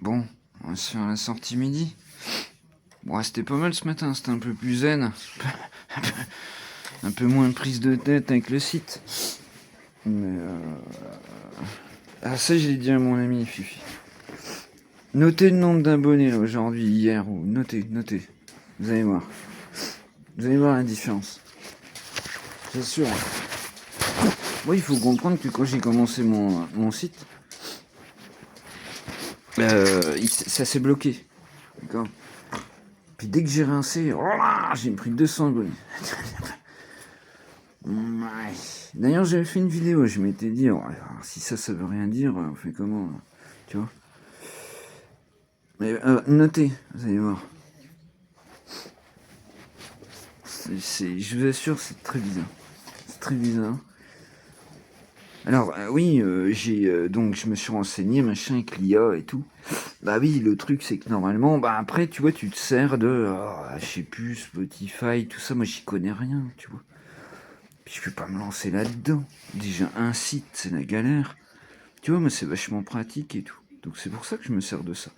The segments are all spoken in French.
Bon, on va se faire la sortie midi. Bon, c'était pas mal ce matin, c'était un peu plus zen. Un peu moins de prise de tête avec le site. Mais ah, ça, j'ai dit à mon ami Fifi. Notez le nombre d'abonnés là aujourd'hui, hier, ou notez. Vous allez voir. Vous allez voir la différence. C'est sûr. Moi, il faut comprendre que quand j'ai commencé mon site, ça s'est bloqué. D'accord. Puis dès que j'ai rincé, j'ai pris 200 abonnés. D'ailleurs, j'avais fait une vidéo, je m'étais dit, si ça veut rien dire, on fait comment, tu vois. Mais notez, vous allez voir. Je vous assure, c'est très bizarre. C'est très bizarre. Alors, oui, donc je me suis renseigné, machin, avec l'IA et tout. Bah oui, le truc, c'est que normalement, bah après, tu vois, tu te sers de, je sais plus, Spotify, tout ça, moi j'y connais rien, tu vois. Puis je peux pas me lancer là-dedans. Déjà, un site, c'est la galère. Tu vois, moi, c'est vachement pratique et tout. Donc c'est pour ça que je me sers de ça.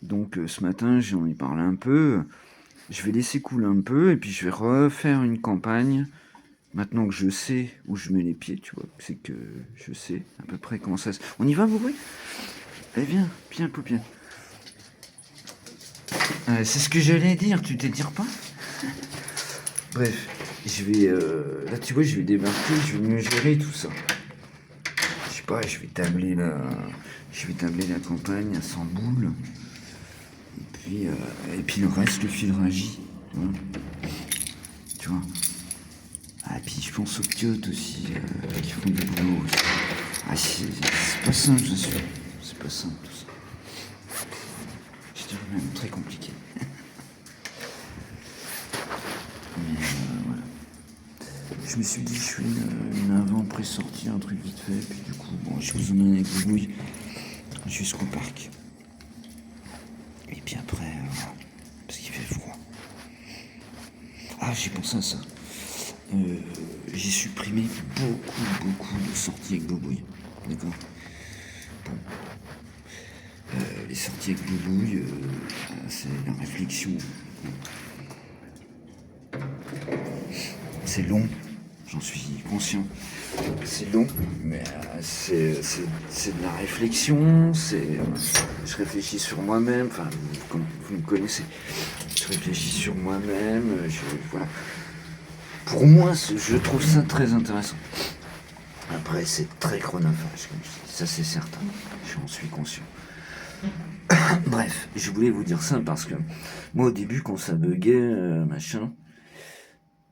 Donc ce matin, j'en ai parlé un peu. Je vais laisser couler un peu et puis je vais refaire une campagne. Maintenant que je sais où je mets les pieds, tu vois, c'est que je sais à peu près comment ça se... On y va, Boubouille ? Allez, viens, Poupienne. C'est ce que j'allais dire, tu t'étires pas ? Bref, je vais... là, tu vois, je vais débarquer, je vais mieux gérer tout ça. Je sais pas, je vais tabler la campagne à 100 boules. Et puis le reste, le fileragie. Tu vois. Ah, et puis je pense aux piottes aussi, qui font du boulot aussi. Ah, c'est pas simple, je suis. C'est pas simple tout ça. Je dirais même très compliqué. Mais voilà. Je me suis dit, je fais une avant pré-sortie, un truc vite fait, puis du coup, bon, je vous emmène avec Boubouille jusqu'au parc. Et puis après, parce qu'il fait froid. Ah, j'ai pensé à ça. J'ai supprimé beaucoup de sorties avec Boubouille. D'accord. Bon. Les sorties avec Boubouille, c'est la réflexion. C'est long, j'en suis conscient. C'est long, mais c'est de la réflexion, je réfléchis sur moi-même, enfin, comme vous me connaissez, je réfléchis sur moi-même, voilà. Pour moi, je trouve ça très intéressant. Après, c'est très chronophage, comme je dis, ça c'est certain, j'en suis conscient. Bref, je voulais vous dire ça parce que moi au début, quand ça buguait, machin,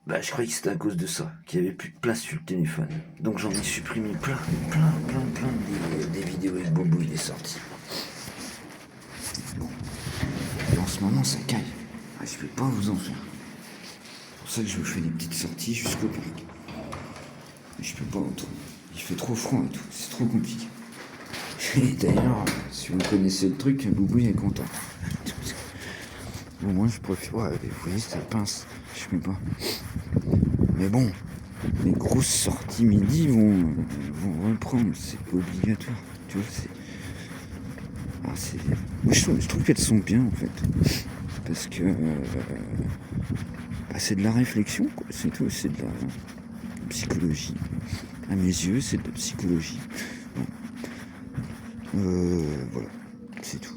bah, je croyais que c'était à cause de ça, qu'il n'y avait plus de place sur le téléphone. Donc j'en ai supprimé plein des vidéos avec Boubouille des sorties. Bon. Et en ce moment, ça caille. Ah, je peux pas vous en faire. C'est pour ça que je vous fais des petites sorties jusqu'au parc. Mais je peux pas autrement. Il fait trop froid et tout, c'est trop compliqué. Et d'ailleurs, si vous connaissez le truc, Boubouille est content. Au moins, je préfère. Ouais, vous voyez, ça pince. Je sais pas. Mais bon, les grosses sorties midi vont reprendre. C'est pas obligatoire. Tu vois, moi, je trouve qu'elles sont bien, en fait. Parce que. C'est de la réflexion, quoi. C'est tout. C'est de la psychologie. À mes yeux, c'est de la psychologie. Bon. Voilà. C'est tout.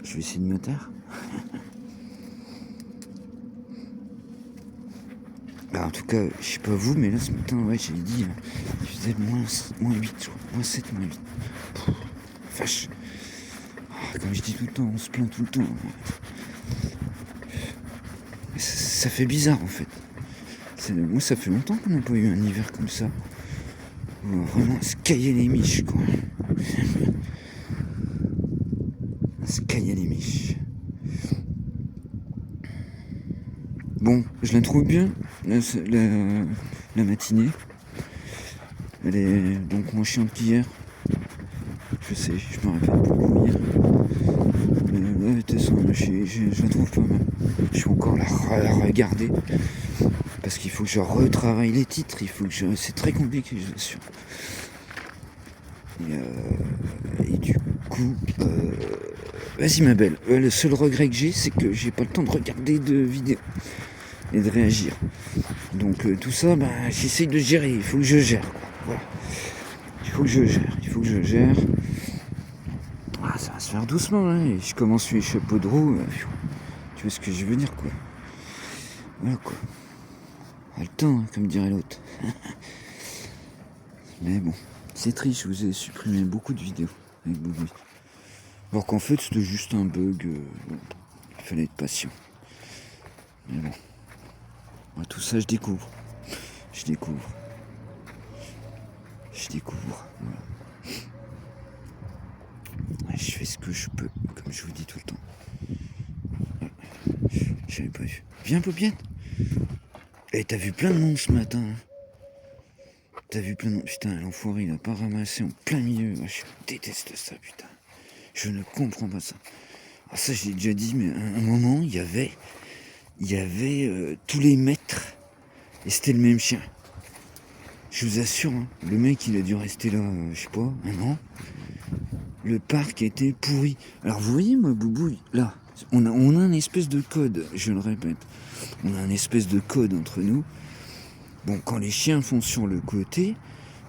Je vais essayer de me taire. Bah, en tout cas, je sais pas vous, mais là ce matin, ouais, j'ai dit, il faisait moins 8, je crois. Moins 7, moins 8. Pff, vache. Comme je dis tout le temps, on se plaint tout le temps. Ça fait bizarre en fait. Moi, ça fait longtemps qu'on n'a pas eu un hiver comme ça. Où vraiment, se cailler les miches, quoi. Se cailler les miches. Bon, je la trouve bien, la matinée. Elle est donc moins chiante qu'hier. Je sais, je me rappelle beaucoup hier. Mais là, de toute façon, je la trouve pas mal. Je vais encore la regarder. Parce qu'il faut que je retravaille les titres. C'est très compliqué, je vous assure. Et du coup, Vas-y ma belle, le seul regret que j'ai, c'est que j'ai pas le temps de regarder de vidéos et de réagir. Donc tout ça, j'essaye de gérer, il faut que je gère, quoi. Voilà. Il faut que je gère. Ah, ça va se faire doucement, hein. Et je commence les chapeaux de roue. Tu vois ce que je veux dire, quoi. Voilà, quoi. Pas le temps, hein, comme dirait l'autre. Mais bon, c'est triste, je vous ai supprimé beaucoup de vidéos avec Boubou. Alors qu'en fait, c'était juste un bug. Bon, il fallait être patient. Mais bon. Moi, tout ça, je découvre. Je découvre. Voilà. Je fais ce que je peux, comme je vous dis tout le temps. J'avais pas vu. Viens, Paupiette. Eh, t'as vu plein de monde ce matin. Hein. T'as vu plein de monde. Putain, l'enfoiré, il a pas ramassé en plein milieu. Je déteste ça, putain. Je ne comprends pas ça. Ah, ça, je l'ai déjà dit, mais à un moment, il y avait tous les mètres. Et c'était le même chien. Je vous assure, hein, le mec, il a dû rester là, je sais pas, un an. Le parc était pourri. Alors, vous voyez, moi, Boubou, là, on a un espèce de code, je le répète. On a un espèce de code entre nous. Bon, quand les chiens font sur le côté,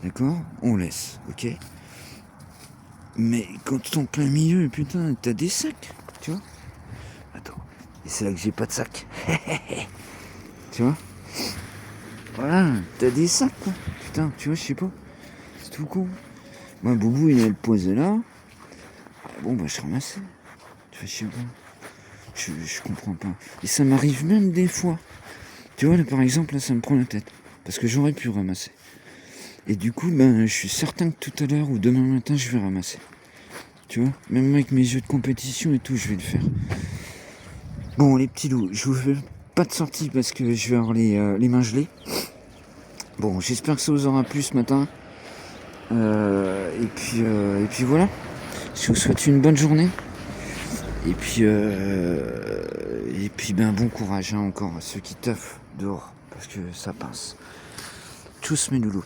d'accord, on laisse, ok. Mais quand tu es en plein milieu, putain, t'as des sacs, tu vois. Attends, et c'est là que j'ai pas de sac. Tu vois. Voilà, t'as des sacs, quoi. Putain, tu vois, je sais pas. C'est tout con. Moi, Boubou, il a le posé là. Bon, je ramassais. Tu vois, je sais pas. Je comprends pas. Et ça m'arrive même des fois. Tu vois, là, par exemple, là, ça me prend la tête. Parce que j'aurais pu ramasser. Et du coup, je suis certain que tout à l'heure ou demain matin, je vais ramasser. Tu vois, même avec mes jeux de compétition et tout, je vais le faire. Bon, les petits loups, je vous fais pas de sortie parce que je vais avoir les mains gelées. Bon, j'espère que ça vous aura plu ce matin. Et puis voilà. Je vous souhaite une bonne journée. Et puis bon courage, hein, encore à ceux qui taffent dehors parce que ça passe. Tchuss mes loulous.